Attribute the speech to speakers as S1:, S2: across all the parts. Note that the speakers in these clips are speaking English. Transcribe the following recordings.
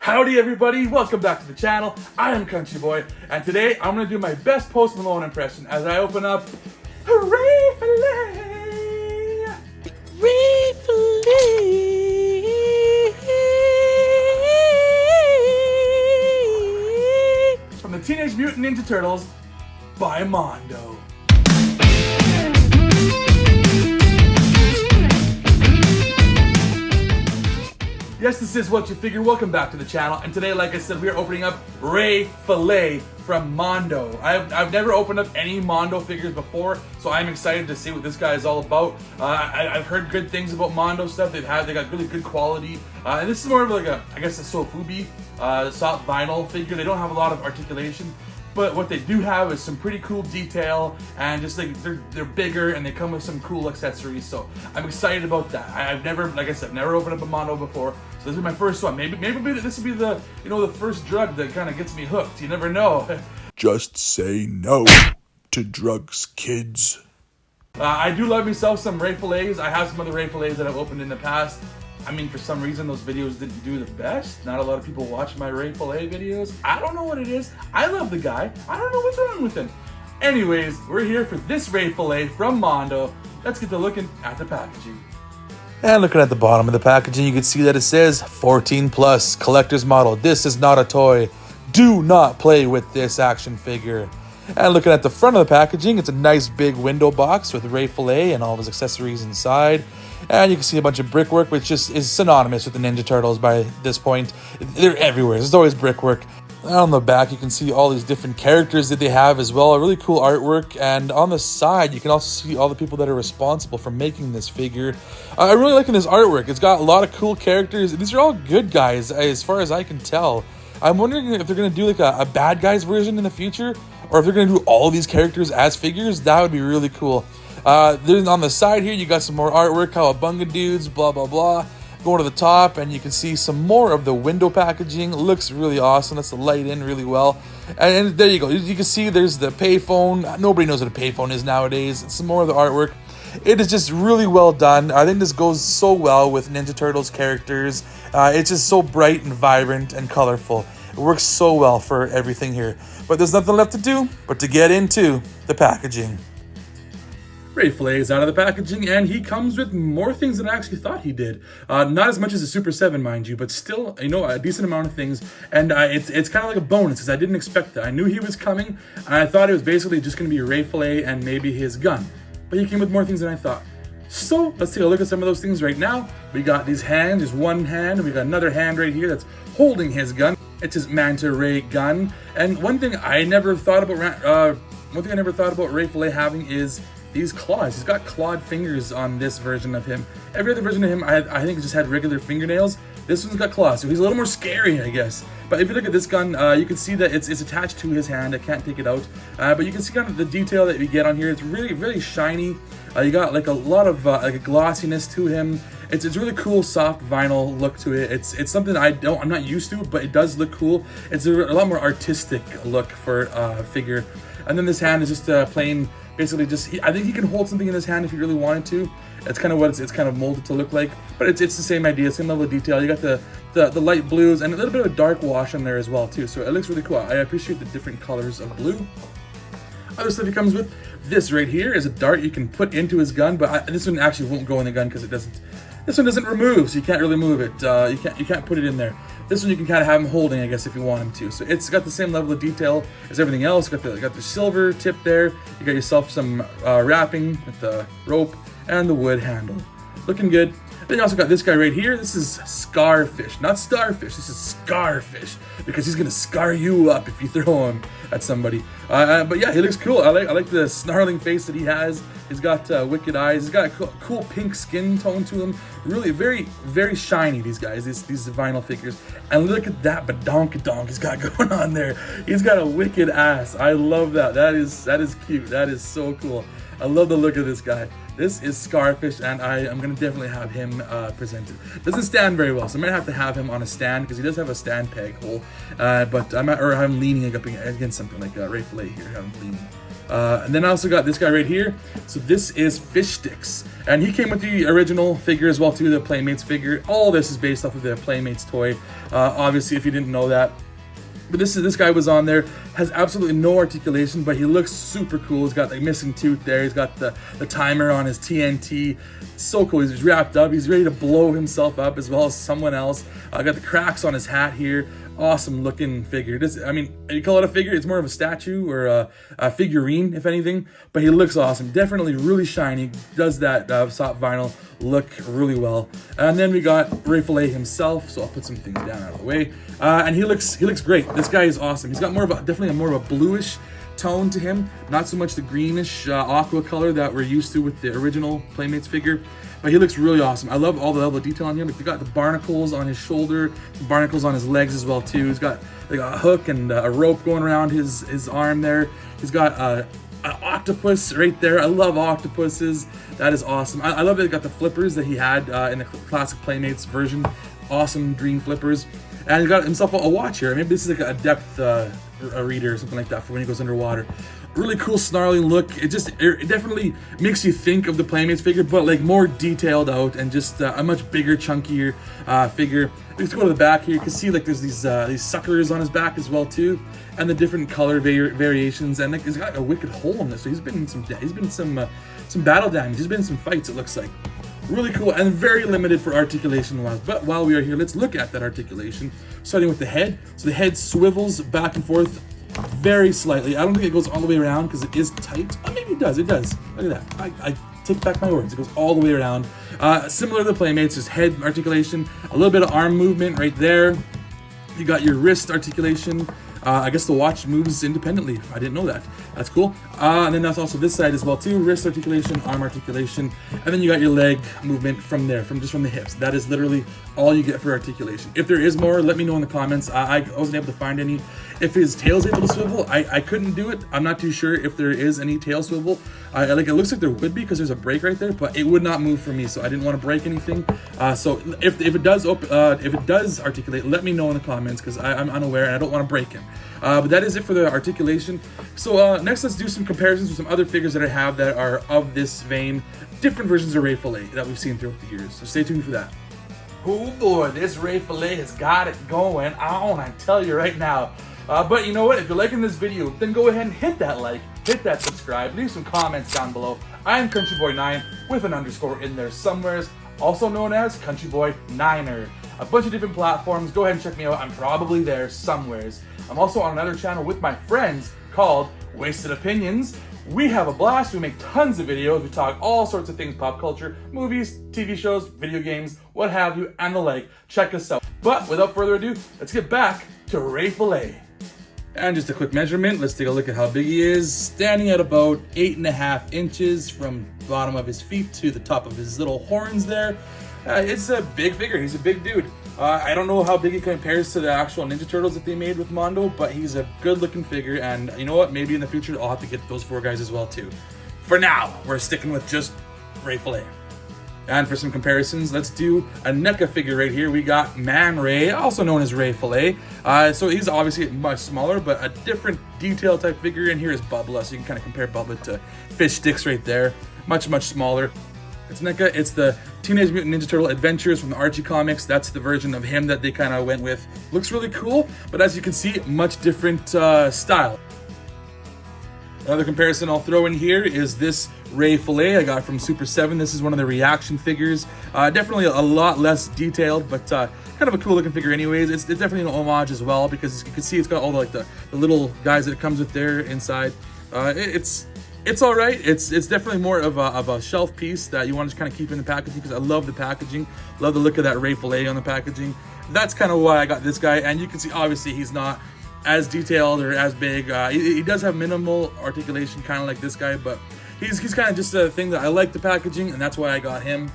S1: Howdy everybody, welcome back to the channel. I am Country Boy, and today I'm going to do my best Post Malone impression as I open up Ray Fillet. Ray Fillet. From the Teenage Mutant Ninja Turtles by Mondo. Yes, this is Whatcha Figure. Welcome back to the channel. And today, like I said, we are opening up Ray Fillet from Mondo. I've never opened up any Mondo figures before, so I'm excited to see what this guy is all about. I've heard good things about Mondo stuff. They got really good quality. And this is more of like I guess a sofubi, soft vinyl figure. They don't have a lot of articulation, but what they do have is some pretty cool detail, and just like they're bigger and they come with some cool accessories. So I'm excited about that. I've never, like I said, never opened up a Mondo before, so this is my first one. Maybe this will be the the first drug that kind of gets me hooked. You never know.
S2: Just say no to drugs, kids.
S1: I do love myself some Ray Fillets. I have some other Ray Fillets that I've opened in the past. I mean, for some reason, those videos didn't do the best. Not a lot of people watch my Ray Fillet videos. I don't know what it is. I love the guy. I don't know what's wrong with him. Anyways, we're here for this Ray Fillet from Mondo. Let's get to looking at the packaging.
S3: And looking at the bottom of the packaging, you can see that it says 14 plus collector's model. This is not a toy. Do not play with this action figure. And looking at the front of the packaging, it's a nice big window box with Ray Fillet and all of his accessories inside. And you can see a bunch of brickwork, which just is synonymous with the Ninja Turtles by this point. They're everywhere. There's always brickwork. And on the back, you can see all these different characters that they have as well. A really cool artwork. And on the side, you can also see all the people that are responsible for making this figure. I'm really liking this artwork. It's got a lot of cool characters. These are all good guys, as far as I can tell. I'm wondering if they're going to do like a bad guys version in the future, or if they're going to do all of these characters as figures. That would be really cool. Then on the side here, you got some more artwork, Cowabunga dudes, blah, blah, blah. Going to the top, and you can see some more of the window packaging. It looks really awesome. That's the light in really well. And there you go. You can see there's the payphone. Nobody knows what a payphone is nowadays. Some more of the artwork. It is just really well done. I think this goes so well with Ninja Turtles characters. It's just so bright and vibrant and colorful. It works so well for everything here. But there's nothing left to do but to get into the packaging.
S1: Ray Fillet is out of the packaging, and he comes with more things than I actually thought he did. Not as much as a Super 7, mind you, but still, a decent amount of things. And it's kind of like a bonus, because I didn't expect that. I knew he was coming, and I thought it was basically just going to be Ray Fillet and maybe his gun. But he came with more things than I thought. So let's take a look at some of those things right now. We got these hands, there's one hand, and we got another hand right here that's holding his gun. It's his Manta Ray gun. And one thing I never thought about Ray Fillet having is these claws. He's got clawed fingers on this version of him. Every other version of him, I think, just had regular fingernails. This one's got claws, so he's a little more scary, I guess. But if you look at this gun, you can see that it's attached to his hand. I can't take it out. But you can see kind of the detail that we get on here. It's really, really shiny. You got like a lot of like a glossiness to him. It's really cool, soft vinyl look to it. It's something I'm not used to, but it does look cool. It's a lot more artistic look for a figure. And then this hand is just plain. Basically, I think he can hold something in his hand if he really wanted to. That's kind of what it's kind of molded to look like. But it's the same idea, same level of detail. You got the light blues and a little bit of a dark wash on there as well too. So it looks really cool. I appreciate the different colors of blue. Other stuff he comes with, this right here is a dart you can put into his gun, but this one actually won't go in the gun because this one doesn't remove, so you can't really move it. You can't put it in there. This one you can kind of have him holding, I guess, if you want him to. So it's got the same level of detail as everything else. Got the silver tip there. You got yourself some wrapping with the rope and the wood handle. Looking good. Then you also got this guy right here. This is Scarfish, not Starfish. This is Scarfish because he's gonna scar you up if you throw him at somebody. But yeah, he looks cool. I like the snarling face that he has. He's got wicked eyes. He's got a cool pink skin tone to him. Really, very, very shiny. These guys, these vinyl figures. And look at that badonkadonk he's got going on there. He's got a wicked ass. I love that. That is cute. That is so cool. I love the look of this guy. This is Scarfish, and I am going to definitely have him presented. Doesn't stand very well, so I might have to have him on a stand, because he does have a stand peg hole. But I'm leaning up against something like Ray Fillet here. Have him leaning. And then I also got this guy right here. So this is Fish Sticks, and he came with the original figure as well too, the Playmates figure. All this is based off of the Playmates toy. Obviously, if you didn't know that. But this guy was on there, has absolutely no articulation, but he looks super cool. He's got the missing tooth there. He's got the timer on his TNT. So cool. He's wrapped up. He's ready to blow himself up as well as someone else. Got the cracks on his hat here. Awesome looking figure. I mean, you call it a figure, it's more of a statue or a figurine, if anything, but he looks awesome. Definitely really shiny. Does that soft vinyl look really well. And then we got Ray Fillet himself, so I'll put some things down out of the way. And he looks great. This guy is awesome. He's got definitely more of a bluish tone to him, not so much the greenish aqua color that we're used to with the original Playmates figure, but he looks really awesome. I love all the level of detail on him. He's got the barnacles on his shoulder, barnacles on his legs as well too. He's got like a hook and a rope going around his arm there. He's got an octopus right there. I love octopuses. That is awesome. I love that he got the flippers that he had in the classic Playmates version. Awesome green flippers. And he got himself a watch here. Maybe this is like a depth a reader or something like that for when he goes underwater. Really cool snarly look. It definitely makes you think of the Playmates figure, but like more detailed out and just a much bigger, chunkier figure. Let's go to the back here. You can see like there's these suckers on his back as well too, and the different color variations. And like he's got a wicked hole in this. So he's been in some battle damage. He's been in some fights. It looks like. Really cool and very limited for articulation wise. But while we are here, let's look at that articulation. Starting with the head. So the head swivels back and forth very slightly. I don't think it goes all the way around because it is tight. Oh, maybe it does. It does. Look at that. I take back my words. It goes all the way around. Similar to the Playmates, there's head articulation, a little bit of arm movement right there. You got your wrist articulation. I guess the watch moves independently. I didn't know that. That's cool. And then that's also this side as well too. Wrist articulation, arm articulation, and then you got your leg movement from there, from the hips. That is literally all you get for articulation. If there is more, let me know in the comments. I wasn't able to find any. If his tail's able to swivel, I couldn't do it. I'm not too sure if there is any tail swivel. Like it looks like there would be because there's a break right there, but it would not move for me, so I didn't want to break anything. So if it does articulate, let me know in the comments because I'm unaware and I don't want to break him. But that is it for the articulation. So next, let's do some comparisons with some other figures that I have that are of this vein, different versions of Ray Fillet that we've seen throughout the years. So stay tuned for that. Oh boy, this Ray Fillet has got it going on, I tell you right now. But you know what? If you're liking this video, then go ahead and hit that like, hit that subscribe, leave some comments down below. I am CountryBoyNiner with an underscore in there somewheres, also known as CountryBoyNiner. A bunch of different platforms. Go ahead and check me out. I'm probably there somewheres. I'm also on another channel with my friends called Wasted Opinions. We have a blast. We make tons of videos. We talk all sorts of things, pop culture, movies, TV shows, video games, what have you, and the like. Check us out. But without further ado, let's get back to Ray Fillet. And just a quick measurement. Let's take a look at how big he is. Standing at about 8.5 inches from the bottom of his feet to the top of his little horns there. It's a big figure. He's a big dude. I don't know how big he compares to the actual Ninja Turtles that they made with Mondo, but he's a good looking figure, and you know what? Maybe in the future I'll have to get those 4 guys as well too. For now, we're sticking with just Ray Fillet. And for some comparisons, let's do a NECA figure right here. We got Man Ray, also known as Ray Fillet. So he's obviously much smaller, but a different detail type figure. And here is Bubba, so you can kind of compare Bubba to Fish Sticks right there. Much, much smaller. It's NECA. It's the Teenage Mutant Ninja Turtle Adventures from the Archie comics. That's the version of him that they kind of went with. Looks really cool, but as you can see, much different style. Another comparison I'll throw in here is this Ray Fillet I got from Super 7. This is one of the reaction figures. Definitely a lot less detailed, but kind of a cool looking figure anyways. It's definitely an homage as well because you can see it's got all the little guys that it comes with there inside. It's all right. It's definitely more of a shelf piece that you want to kind of keep in the packaging because I love the packaging. Love the look of that Ray Fillet on the packaging. That's kind of why I got this guy. And you can see obviously he's not as detailed or as big. He does have minimal articulation, kind of like this guy, but he's kind of just a thing that I like the packaging, and that's why I got him.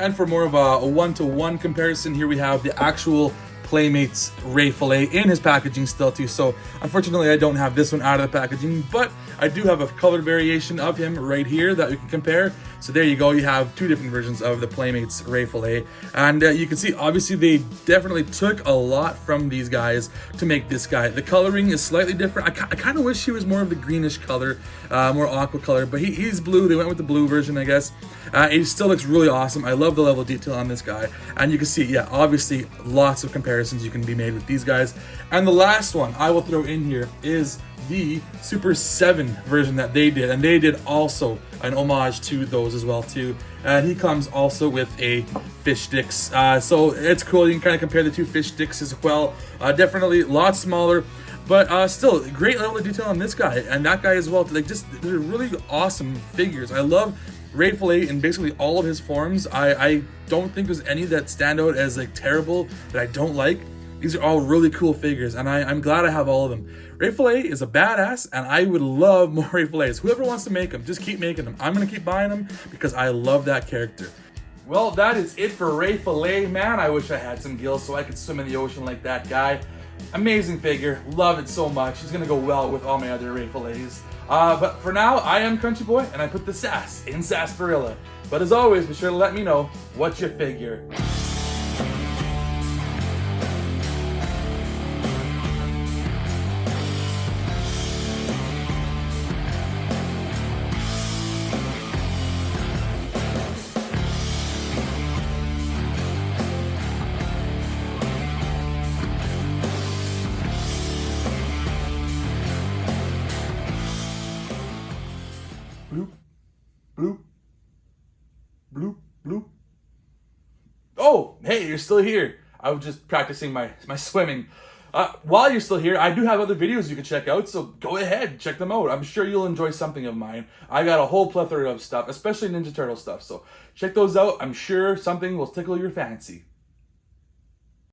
S1: And for more of a one-to-one comparison, here we have the actual Playmates Ray Fillet in his packaging still too. So unfortunately I don't have this one out of the packaging, but I do have a color variation of him right here that we can compare. So there you go. You have two different versions of the Playmates Ray Fillet. And you can see, obviously, they definitely took a lot from these guys to make this guy. The coloring is slightly different. I kind of wish he was more of the greenish color, more aqua color, but he's blue. They went with the blue version, I guess. He still looks really awesome. I love the level of detail on this guy. And you can see, yeah, obviously, lots of comparisons you can be made with these guys. And the last one I will throw in here is the Super 7 version that they did, and they did also an homage to those as well too. And he comes also with a fish sticks, so it's cool. You can kind of compare the two fish sticks as well. Definitely a lot smaller, but still great level of detail on this guy and that guy as well. Like, just, they're really awesome figures. I love Ray Fillet in basically all of his forms. I don't think there's any that stand out as like terrible that I don't like. These are all really cool figures, and I'm glad I have all of them. Ray Fillet is a badass, and I would love more Ray Fillets. Whoever wants to make them, just keep making them. I'm going to keep buying them because I love that character. Well, that is it for Ray Fillet. Man, I wish I had some gills so I could swim in the ocean like that guy. Amazing figure. Love it so much. He's going to go well with all my other Ray Fillets. But for now, I am Country Boy, and I put the sass in Sarsaparilla. But as always, be sure to let me know what you figure. Bloop, bloop, bloop, bloop. Oh, hey, you're still here. I was just practicing my swimming. While you're still here, I do have other videos you can check out, so go ahead, check them out. I'm sure you'll enjoy something of mine. I got a whole plethora of stuff, especially Ninja Turtle stuff, so check those out. I'm sure something will tickle your fancy.